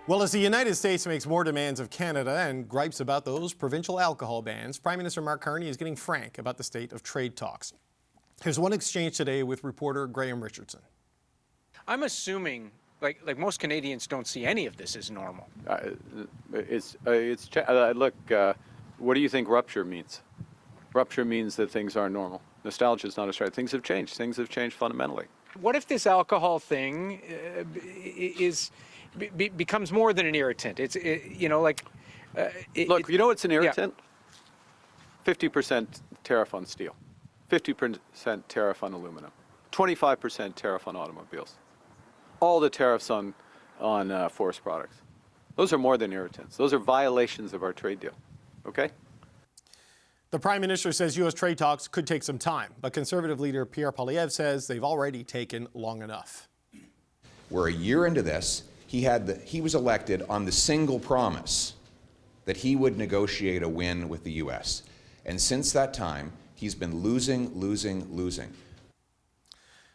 Well, as the United States makes more demands of Canada and gripes about those provincial alcohol bans, Prime Minister Mark Carney is getting frank about the state of trade talks. Here's one exchange today with reporter Graham Richardson. I'm assuming, like most Canadians don't see any of this as normal. Look, what do you think rupture means? Rupture means that things aren't normal. Nostalgia is not a strategy. Things have changed. Things have changed fundamentally. What if this alcohol thing becomes more than an irritant? Look, you know what's an irritant? Yeah. 50% tariff on steel, 50% tariff on aluminum, 25% tariff on automobiles, all the tariffs on forest products. Those are more than irritants. Those are violations of our trade deal. Okay? The Prime Minister says U.S. trade talks could take some time, but Conservative Leader Pierre Poilievre says they've already taken long enough. We're a year into this. He was elected on the single promise that he would negotiate a win with the U.S. And since that time, he's been losing.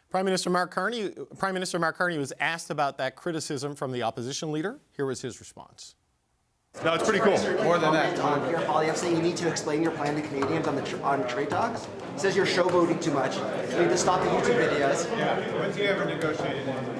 Prime Minister Mark Carney was asked about that criticism from the opposition leader. Here was his response. No, it's pretty cool. More than that. Pierre Poilievre saying you need to explain your plan to Canadians on trade talks. He says you're showboating too much. You need to stop the YouTube videos. Yeah. When's he ever negotiated anything?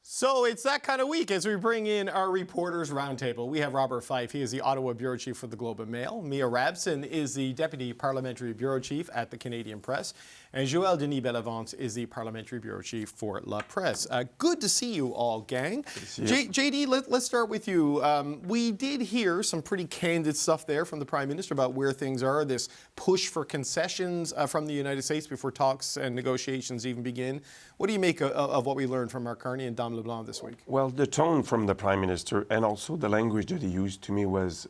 So it's that kind of week as we bring in our Reporters Roundtable. We have Robert Fife. He is the Ottawa Bureau Chief for the Globe and Mail. Mia Rabson is the Deputy Parliamentary Bureau Chief at the Canadian Press. And Joël Denis Bellavance is the Parliamentary Bureau Chief for La Presse. Good to see you all, gang. JD, let's start with you. We did hear some pretty candid stuff there from the Prime Minister about where things are, this push for concessions from the United States before talks and negotiations even begin. What do you make of what we learned from Mark Carney and Dom LeBlanc this week? Well, the tone from the Prime Minister and also the language that he used to me was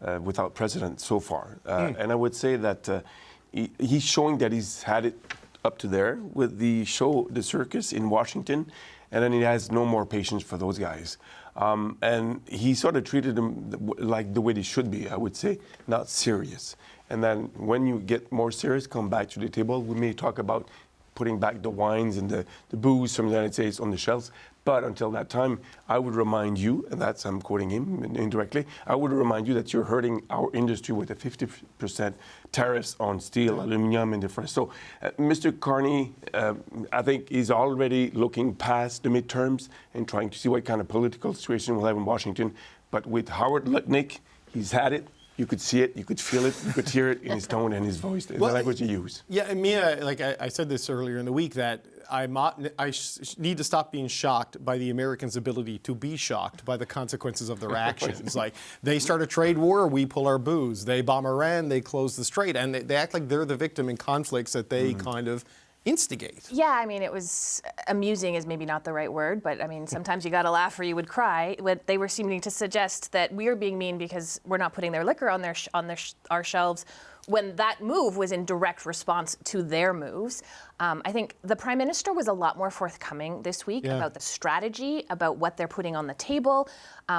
without precedent so far. And I would say that he's showing that he's had it up to there with the circus in Washington, and then he has no more patience for those guys. And he sort of treated them like the way they should be, I would say, not serious. And then when you get more serious, come back to the table. We may talk about putting back the wines and the booze from the United States on the shelves. But until that time, I would remind you, and that's, I'm quoting him indirectly, I would remind you that you're hurting our industry with a 50% tariffs on steel, aluminum, and different. So Mr. Carney, I think he's already looking past the midterms and trying to see what kind of political situation we'll have in Washington. But with Howard Lutnick, he's had it. You could see it, you could feel it, you could hear it in his tone and his voice, the language he used. Yeah, and Mia, like I said this earlier in the week, that I need to stop being shocked by the Americans' ability to be shocked by the consequences of their actions. Like, they start a trade war, we pull our booze. They bomb Iran, they close the strait. And they act like they're the victim in conflicts that they kind of instigate. Yeah, I mean, it was amusing is maybe not the right word, but I mean, sometimes you got to laugh or you would cry. They were seeming to suggest that we are being mean because we're not putting their liquor on our shelves, when that move was in direct response to their moves. I think the Prime Minister was a lot more forthcoming this week about the strategy, about what they're putting on the table.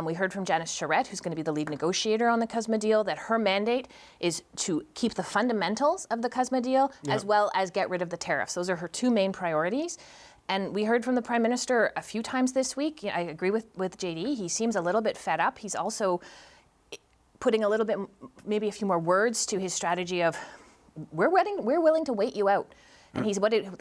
We heard from Janice Charette, who's going to be the lead negotiator on the CUSMA deal, that her mandate is to keep the fundamentals of the CUSMA deal as well as get rid of the tariffs. Those are her two main priorities. And we heard from the Prime Minister a few times this week. I agree with JD. He seems a little bit fed up. He's also putting a little bit, maybe a few more words to his strategy of, we're willing to wait you out. And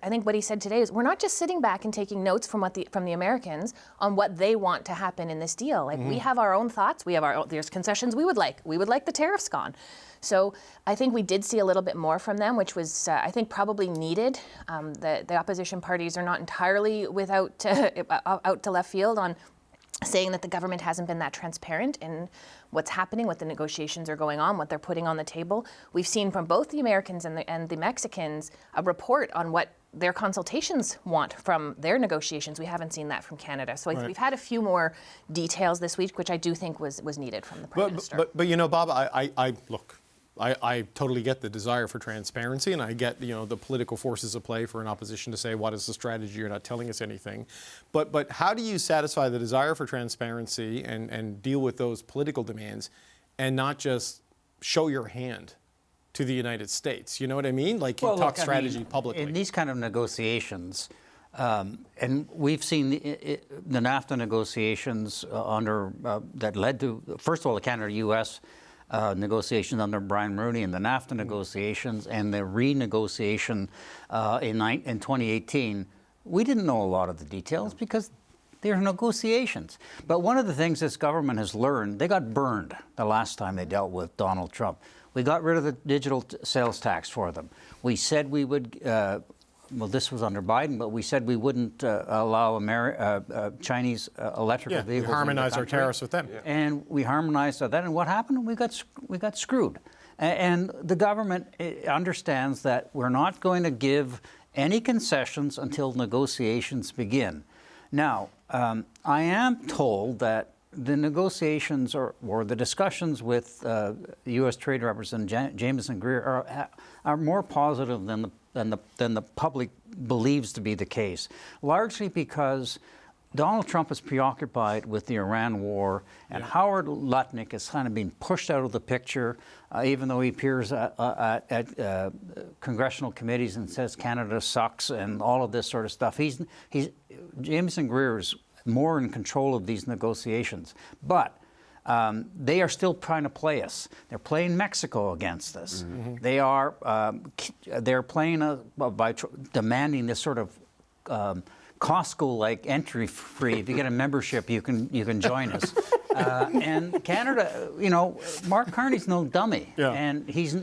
I think what he said today is, we're not just sitting back and taking notes from the Americans on what they want to happen in this deal. Like, we have our own thoughts. We have there's concessions we would like. We would like the tariffs gone. So I think we did see a little bit more from them, which was, I think, probably needed. The opposition parties are not entirely without out to left field on saying that the government hasn't been that transparent in what's happening, what the negotiations are going on, what they're putting on the table. We've seen from both the Americans and the Mexicans a report on what their consultations want from their negotiations. We haven't seen that from Canada. So we've had a few more details this week, which I do think was needed from the Prime Minister. But you know, Bob, I totally get the desire for transparency, and I get, the political forces at play for an opposition to say, what is the strategy? You're not telling us anything. But how do you satisfy the desire for transparency and deal with those political demands and not just show your hand to the United States? You know what I mean? Like, talk strategy publicly. In these kind of negotiations, And we've seen the NAFTA negotiations that led to, first of all, the Canada-U.S. Negotiations under Brian Mulroney and the NAFTA negotiations and the renegotiation in 2018. We didn't know a lot of the details because they're negotiations. But one of the things this government has learned, they got burned the last time they dealt with Donald Trump. We got rid of the digital sales tax for them. We said we would, well, this was under Biden, but we said we wouldn't allow Chinese electric vehicles. We harmonized our tariffs with them. And we harmonized that. And what happened? We got screwed. And the government understands that we're not going to give any concessions until negotiations begin. Now, I am told that the negotiations or the discussions with U.S. Trade Representative Jamieson Greer are more positive than the public believes to be the case, largely because Donald Trump is preoccupied with the Iran war, and Howard Lutnick has kind of been pushed out of the picture, even though he appears at congressional committees and says Canada sucks and all of this sort of stuff. Jamieson Greer is more in control of these negotiations, but they are still trying to play us. They're playing Mexico against us. They're playing by demanding this sort of Costco-like entry free. If you get a membership, you can join us. And Canada, Mark Carney's no dummy, and he's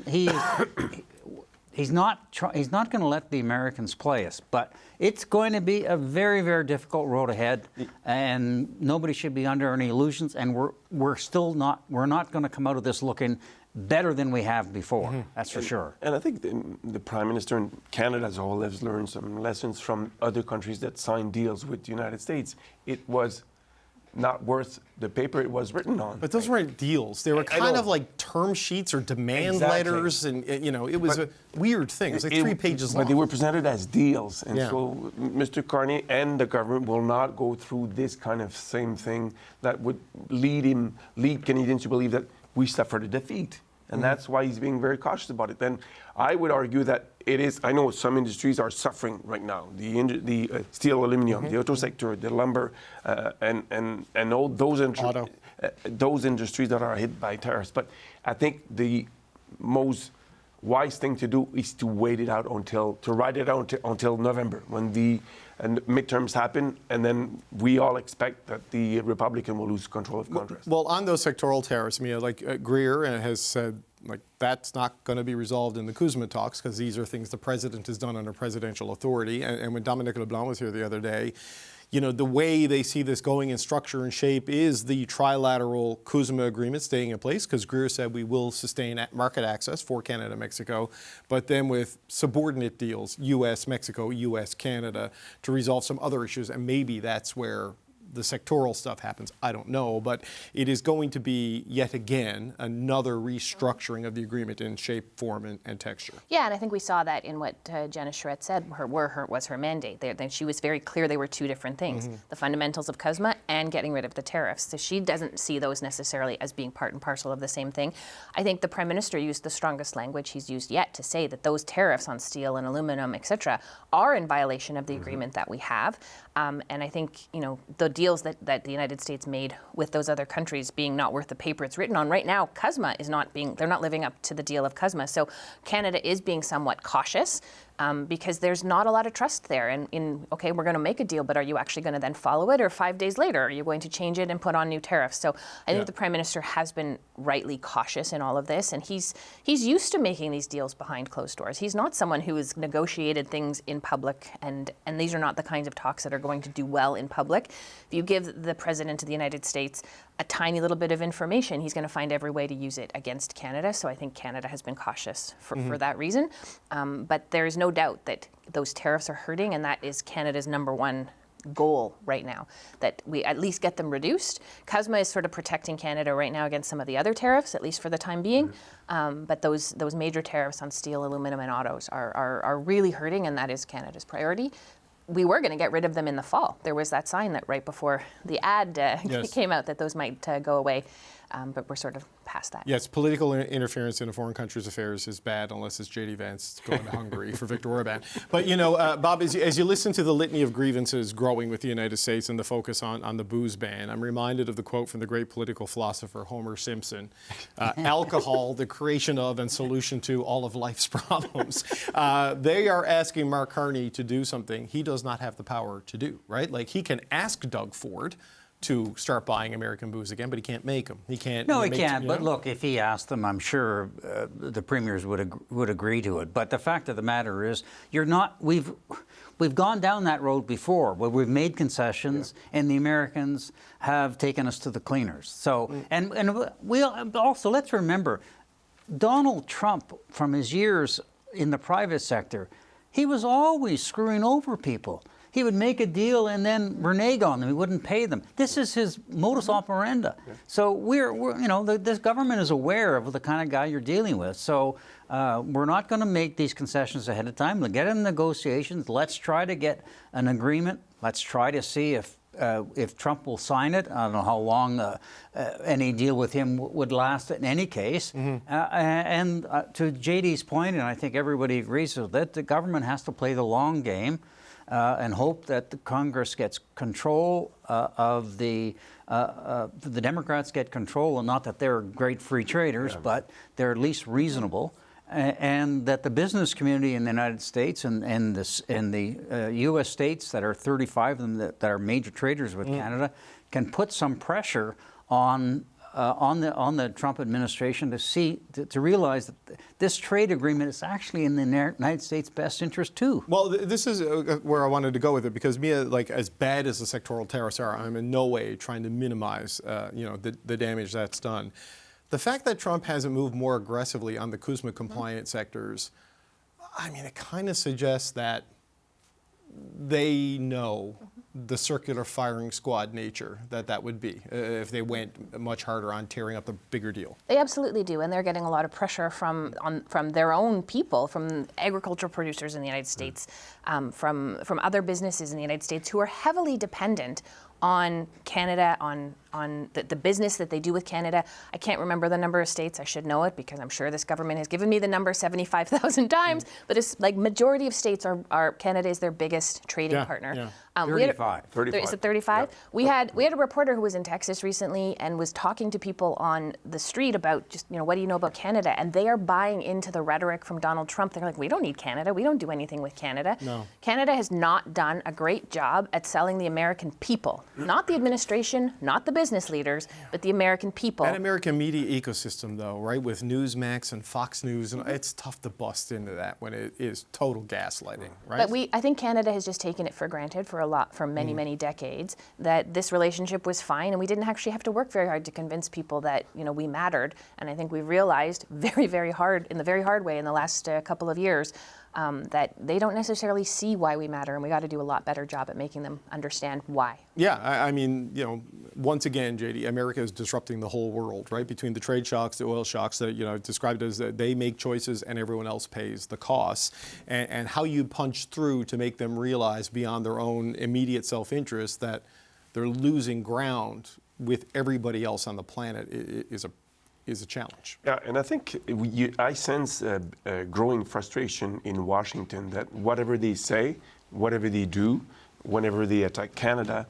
not going to let the Americans play us. But it's going to be a very, very difficult road ahead, and nobody should be under any illusions. And we're not going to come out of this looking better than we have before. That's for sure. And I think the Prime Minister in Canada as a whole has learned some lessons from other countries that signed deals with the United States. It was not worth the paper it was written on. But those weren't deals. They were kind of like term sheets or demand letters, and it was a weird thing. It was like 3 pages long. But they were presented as deals, and so Mr. Carney and the government will not go through this kind of same thing that would lead Canadians to believe that we suffered a defeat. And that's why he's being very cautious about it. Then I would argue that it is, I know some industries are suffering right now. The steel, aluminum, the auto sector, the lumber, and all those industries that are hit by tariffs. But I think the most wise thing to do is to wait it out until November, when the midterms happen, and then we all expect that the Republican will lose control of Congress. Well, on those sectoral tariffs, Greer has said that's not going to be resolved in the CUSMA talks because these are things the president has done under presidential authority. And when Dominic LeBlanc was here the other day, the way they see this going in structure and shape is the trilateral CUSMA agreement staying in place, because Greer said we will sustain market access for Canada and Mexico, but then with subordinate deals, U.S., Mexico, U.S., Canada, to resolve some other issues. And maybe that's where the sectoral stuff happens. I don't know, but it is going to be yet again another restructuring of the agreement in shape, form, and texture. Yeah, and I think we saw that in what Janice Charette said was her mandate. She was very clear they were two different things: the fundamentals of CUSMA and getting rid of the tariffs. So she doesn't see those necessarily as being part and parcel of the same thing. I think the Prime Minister used the strongest language he's used yet to say that those tariffs on steel and aluminum, etc., are in violation of the agreement that we have. And I think the deals that the United States made with those other countries being not worth the paper it's written on right now, CUSMA they're not living up to the deal of CUSMA. So Canada is being somewhat cautious because there's not a lot of trust there. And okay, we're going to make a deal, but are you actually going to then follow it? Or 5 days later, are you going to change it and put on new tariffs? So I think the Prime Minister has been rightly cautious in all of this, and he's used to making these deals behind closed doors. He's not someone who has negotiated things in public, and these are not the kinds of talks that are going to do well in public. If you give the President of the United States a tiny little bit of information, he's going to find every way to use it against Canada. So I think Canada has been cautious for that reason. But there is no doubt that those tariffs are hurting, and that is Canada's number one goal right now, that we at least get them reduced. CUSMA is sort of protecting Canada right now against some of the other tariffs, at least for the time being. But those major tariffs on steel, aluminum, and autos are really hurting, and that is Canada's priority. We were going to get rid of them in the fall. There was that sign that right before the ad came out that those might go away. but we're sort of past that. Yes, political interference in a foreign country's affairs is bad unless it's J.D. Vance going to Hungary for Viktor Orban. But, you know, Bob, as you listen to the litany of grievances growing with the United States and the focus on the booze ban, I'm reminded of the quote from the great political philosopher Homer Simpson, alcohol, the creation of and solution to all of life's problems. They are asking Mark Carney to do something he does not have the power to do, right? Like, he can ask Doug Ford to start buying American booze again, but he can't make them. He can't. No, he can't. But look, if he asked them, I'm sure the premiers would agree to it. But the fact of the matter is, we've gone down that road before, where we've made concessions, and the Americans have taken us to the cleaners. So, and we also, let's remember, Donald Trump, from his years in the private sector, he was always screwing over people. He would make a deal and then renege on them. He wouldn't pay them. This is his modus operandi. So we're you know, this government is aware of the kind of guy you're dealing with. So we're not going to make these concessions ahead of time. We'll get in negotiations. Let's try to get an agreement. Let's try to see if Trump will sign it. I don't know how long any deal with him would last in any case. And to JD's point, and I think everybody agrees with that, the government has to play the long game. And hope that the Congress gets control of the Democrats get control, and not that they're great free traders, but they're at least reasonable, and that the business community in the United States and the U.S. states that are 35 of them that are major traders with Canada can put some pressure on the Trump administration to realize that this trade agreement is actually in the United States' best interest too. Well, this is where I wanted to go with it, because like, as bad as the sectoral tariffs are, I'm in no way trying to minimize you know, the damage that's done. The fact that Trump hasn't moved more aggressively on the CUSMA compliant sectors, I mean, it kind of suggests that they know the circular firing squad nature that would be if they went much harder on tearing up the bigger deal. They absolutely do, and they're getting a lot of pressure from their own people, from agricultural producers in the United States, from other businesses in the United States who are heavily dependent on Canada, on the business that they do with Canada. I can't remember the number of states. I should know it because I'm sure this government has given me the number 75,000 times. But it's like majority of states are Canada is their biggest trading partner. 35. Is it 35? Yep. We had a reporter who was in Texas recently and was talking to people on the street about just, you know, what do you know about Canada? And they are buying into the rhetoric from Donald Trump. They're like, we don't need Canada. We don't do anything with Canada. No. Canada has not done a great job at selling the American people, not the administration, not the business leaders, but the American people. That American media ecosystem, though, right, with Newsmax and Fox News, and it's tough to bust into that when it is total gaslighting, right? But I think Canada has just taken it for granted for many decades, that this relationship was fine, and we didn't actually have to work very hard to convince people that, you know, we mattered. And I think we realized very hard way in the last couple of years that they don't necessarily see why we matter, and we got to do a lot better job at making them understand why. Yeah, I mean, you know, once again, JD, America is disrupting the whole world, right? Between the trade shocks, the oil shocks, that, you know, described as they make choices and everyone else pays the costs, and how you punch through to make them realize beyond their own immediate self-interest that they're losing ground with everybody else on the planet is a challenge. Yeah, and I think I sense a growing frustration in Washington that whatever they say, whatever they do, whenever they attack Canada,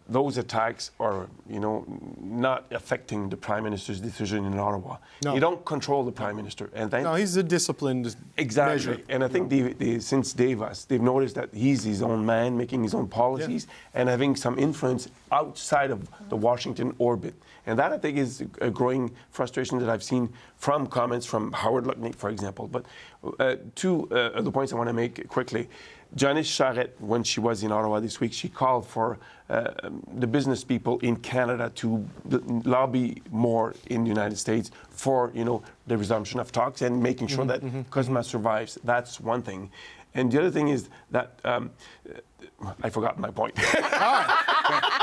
those attacks are, you know, not affecting the Prime Minister's decision in Ottawa. No. You don't control the Prime Minister. And No, he's a disciplined measure. And I think since Davis, they've noticed that he's his own man, making his own policies, and having some influence outside of the Washington orbit. And that, I think, is a growing frustration that I've seen from comments from Howard Lutnick, for example. But two other points I want to make quickly. Janice Charette, when she was in Ottawa this week, she called for the business people in Canada to lobby more in the United States for, you know, the resumption of talks and making sure that CUSMA survives. That's one thing. And the other thing is that I forgot my point. All right.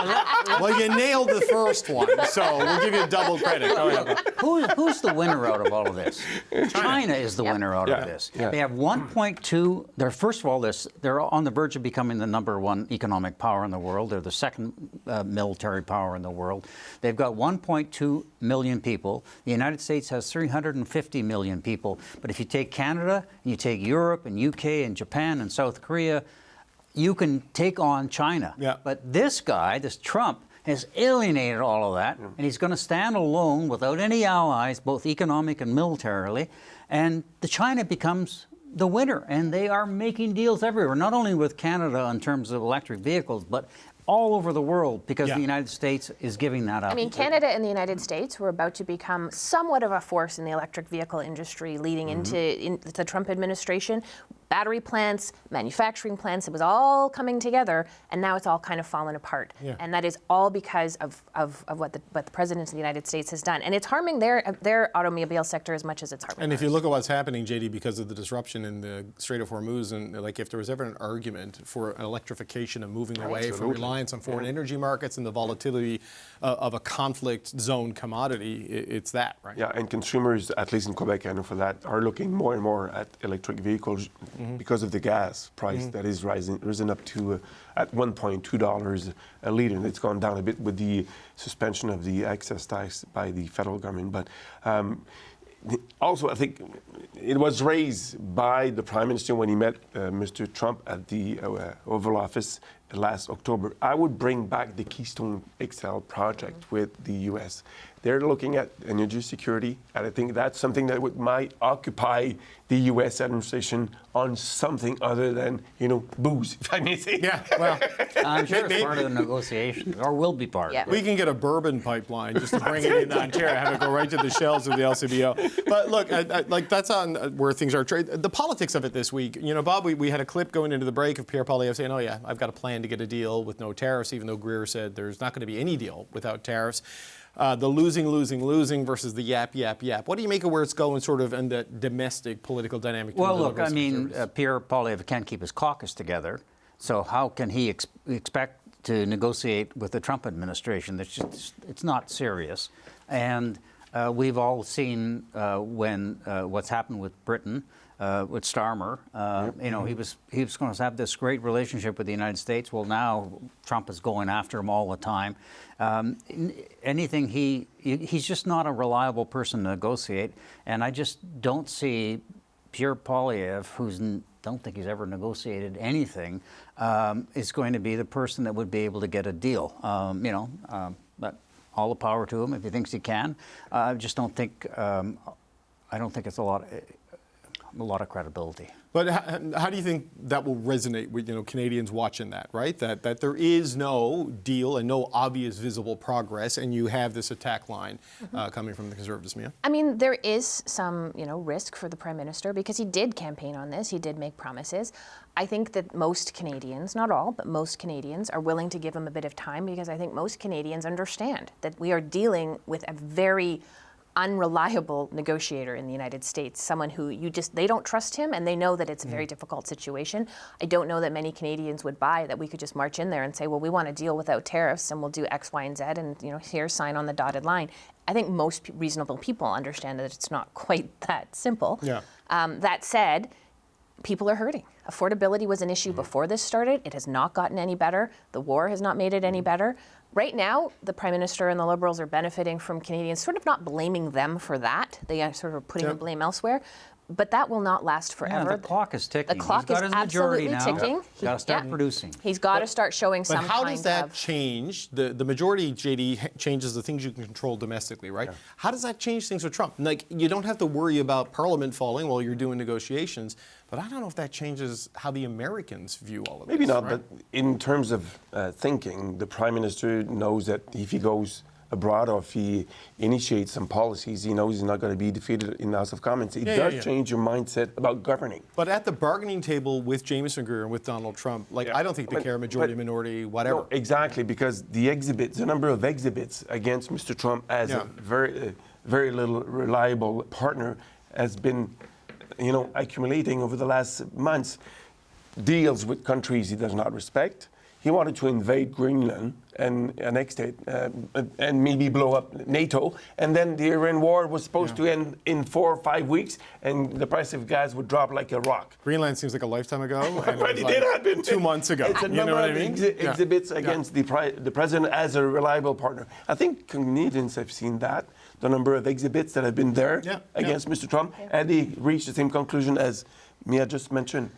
Well, you nailed the first one, so we'll give you double credit. Go ahead. Who's the winner out of all of this? China is the winner out of this. Yeah. They have 1.2. They're first of all, they're on the verge of becoming the #1 economic power in the world. They're the second military power in the world. They've got 1.2 million people. The United States has 350 million people. But if you take Canada, and you take Europe and UK and Japan and South Korea, you can take on China. Yeah. But this guy, this Trump, has alienated all of that, and he's going to stand alone without any allies, both economic and militarily, and the China becomes the winner, and they are making deals everywhere, not only with Canada in terms of electric vehicles, but all over the world, because the United States is giving that up. I mean, Canada and the United States were about to become somewhat of a force in the electric vehicle industry leading into the Trump administration. Battery plants, manufacturing plants, it was all coming together, and now it's all kind of fallen apart. Yeah. And that is all because of what the President of the United States has done. And it's harming their automobile sector as much as it's harming And if ours. you look at what's happening, JD, because of the disruption in the Strait of Hormuz, and like if there was ever an argument for an electrification and moving away from reliance on foreign energy markets and the volatility of a conflict zone commodity, it's that, right? Yeah, and consumers, at least in Quebec, I know for that, are looking more and more at electric vehicles because of the gas price that is risen up to at $1.2 a liter. And it's gone down a bit with the suspension of the excess tax by the federal government. But also, I think it was raised by the Prime Minister when he met Mr. Trump at the Oval Office last October. I would bring back the Keystone XL project with the U.S. They're looking at energy security, and I think that's something that might occupy the U.S. administration on something other than, booze, if I may say. Yeah, well, I'm sure it's part of the negotiations, or will be part of it. we can get a bourbon pipeline just to bring it in Ontario, have it go right to the shelves of the LCBO. But look, like that's on where things are. The politics of it this week. Bob, we had a clip going into the break of Pierre Poilievre saying, "Oh yeah, I've got a plan to get a deal with no tariffs," even though Greer said there's not going to be any deal without tariffs. The losing versus the yap. What do you make of where it's going, sort of, in the domestic political dynamic? Well, look, I mean, Pierre Poilievre can't keep his caucus together, so how can he expect to negotiate with the Trump administration? It's not serious. And we've all seen what's happened with Britain. With Starmer, he was going to have this great relationship with the United States. Well, now Trump is going after him all the time. He's just not a reliable person to negotiate. And I just don't see Pierre Poilievre, don't think he's ever negotiated anything, is going to be the person that would be able to get a deal. But all the power to him if he thinks he can. I just don't think. I don't think it's a lot of credibility. But how do you think that will resonate with Canadians watching that, right? That there is no deal and no obvious visible progress, and you have this attack line coming from the Conservatives, Mia? I mean, there is some, risk for the Prime Minister because he did campaign on this. He did make promises. I think that most Canadians, not all, but most Canadians are willing to give him a bit of time because I think most Canadians understand that we are dealing with a very unreliable negotiator in the United States, someone who they don't trust him, and they know that it's a very difficult situation. I don't know that many Canadians would buy that we could just march in there and say, well, we want a deal without tariffs and we'll do X, Y, and Z, and here, sign on the dotted line. I think most reasonable people understand that it's not quite that simple. Yeah. That said, people are hurting. Affordability was an issue before this started. It has not gotten any better. The war has not made it any better. Right now, the Prime Minister and the Liberals are benefiting from Canadians sort of not blaming them for that. They are sort of putting the blame elsewhere. But that will not last forever. Yeah, the clock is ticking. The clock He's got is his majority absolutely now. ticking. He's got to start producing. He's got to start showing some But how kind does that of change? The majority, JD, changes the things you can control domestically, right? Yeah. How does that change things with Trump? Like, you don't have to worry about Parliament falling while you're doing negotiations, but I don't know if that changes how the Americans view all of this. Maybe not, right? but in terms of thinking, the Prime Minister knows that if he goes abroad or if he initiates some policies, he knows he's not going to be defeated in the House of Commons. It does change your mindset about governing. But at the bargaining table with Jameson Greer and with Donald Trump, I don't think they care majority, minority, whatever. No, exactly, because the number of exhibits against Mr. Trump as a very little reliable partner has been, accumulating over the last months. Deals with countries he does not respect. he wanted to invade Greenland and annex it and maybe blow up NATO. And then the Iran war was supposed to end in 4 or 5 weeks, and the price of gas would drop like a rock. Greenland seems like a lifetime ago. And But it did happen 2 months ago. It's a You number know what of I mean? exhibits against the president as a reliable partner. I think Canadians have seen that. The number of exhibits that have been there against Mr. Trump, and they reached the same conclusion as Mia just mentioned.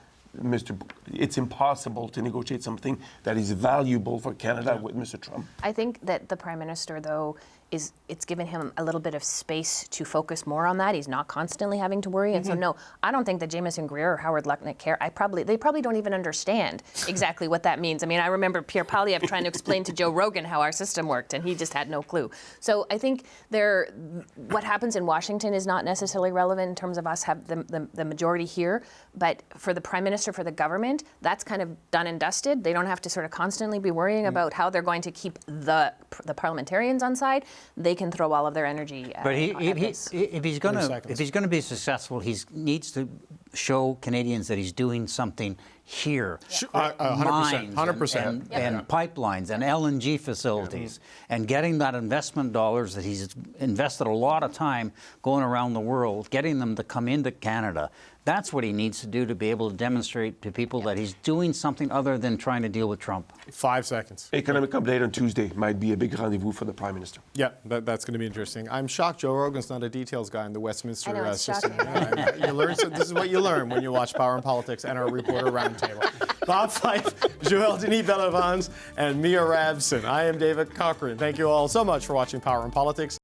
It's impossible to negotiate something that is valuable for Canada with Mr. Trump. I think that the Prime Minister, though, it's given him a little bit of space to focus more on that. He's not constantly having to worry. And so, no, I don't think that Jameson Greer or Howard Lutnick care. They probably don't even understand exactly what that means. I mean, I remember Pierre Poilievre trying to explain to Joe Rogan how our system worked, and he just had no clue. So I think what happens in Washington is not necessarily relevant in terms of us have the majority here. But for the Prime Minister, for the government, that's kind of done and dusted. They don't have to sort of constantly be worrying about how they're going to keep the parliamentarians on side. They can throw all of their energy. But if he's going to be successful, he needs to show Canadians that he's doing something here. 100%. 100%. And pipelines and LNG facilities and getting that investment dollars that he's invested a lot of time going around the world, getting them to come into Canada. That's what he needs to do to be able to demonstrate to people that he's doing something other than trying to deal with Trump. 5 seconds. Economic update on Tuesday might be a big rendezvous for the Prime Minister. Yeah, that's going to be interesting. I'm shocked Joe Rogan's not a details guy in the Westminster I know, it's system. shocking. You learn, so this is what you learn when you watch Power and Politics and our Reporter Roundtable. Bob Fife, Joël Denis Bellevans, and Mia Rabson. I am David Cochran. Thank you all so much for watching Power and Politics.